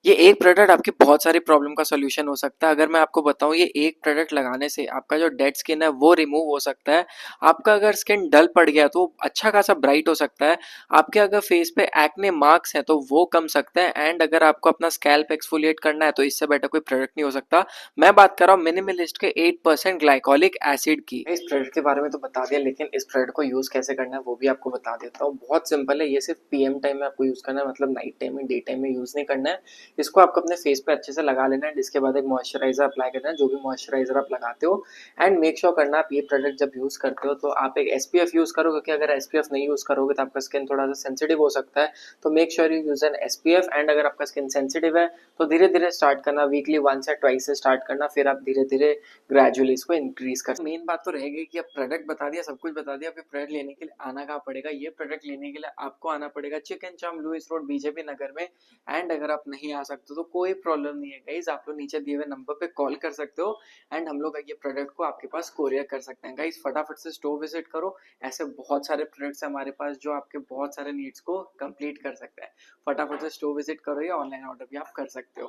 ये एक प्रोडक्ट आपकी बहुत सारी प्रॉब्लम का सॉल्यूशन हो सकता है। अगर मैं आपको बताऊँ, ये एक प्रोडक्ट लगाने से आपका जो डेड स्किन है वो रिमूव हो सकता है। आपका अगर स्किन डल पड़ गया तो अच्छा खासा ब्राइट हो सकता है। आपके अगर फेस पे एक्ने मार्क्स हैं तो वो कम सकते हैं, एंड अगर आपको अपना स्कैल्प एक्सफोलिएट करना है तो इससे बेटर कोई प्रोडक्ट नहीं हो सकता। मैं बात कर रहा हूँ मिनिमलिस्ट के 8% ग्लाइकोलिक एसिड की। इस प्रोडक्ट के बारे में तो बता दिया, लेकिन इस प्रोडक्ट को यूज कैसे करना है वो भी आपको बता देता हूँ। बहुत सिंपल है, ये सिर्फ पीएम टाइम में आपको यूज करना है, मतलब नाइट टाइम में, डे टाइम में यूज नहीं करना है। इसको आपको अपने फेस पे अच्छे से लगा लेना है, जिसके बाद एक मॉइस्चराइजर अप्लाई करना है, जो भी मॉइस्चराइजर आप लगाते हो। एंड मेक श्योर करना आप ये प्रोडक्ट जब यूज करते हो तो आप एक एसपीएफ यूज करो, क्योंकि अगर एसपीएफ नहीं यूज करोगे तो आपका स्किन थोड़ा सा सेंसिटिव हो सकता है। तो make sure you use N SPF. And अगर आपका स्किन सेंसिटिव है तो धीरे धीरे स्टार्ट करना, वीकली 1 से 2 से स्टार्ट करना, फिर आप धीरे धीरे ग्रेजुअली इसको इंक्रीज कर। मेन बात तो रहेगी कि अब प्रोडक्ट बता दिया, सब कुछ बता दिया, अभी प्रोडक्ट लेने के लिए आना कहाँ पड़ेगा। ये प्रोडक्ट लेने के लिए आपको आना पड़ेगा चिकन चाम लुइस रोड बीजेपी नगर में। एंड अगर आप नहीं आ सकते तो कोई प्रॉब्लम नहीं है गाइज, आप लोग नीचे दिए हुए नंबर पे कॉल कर सकते हो। एंड हम लोग ये प्रोडक्ट को आपके पास कोरियर कर सकते हैं। गाइज फटाफट से स्टोर विजिट करो, ऐसे बहुत सारे प्रोडक्ट्स हैं हमारे पास जो आपके बहुत सारे नीड्स को कंप्लीट कर सकते हैं। फटाफट से स्टोर विजिट करो या ऑनलाइन ऑर्डर भी आप कर सकते हो।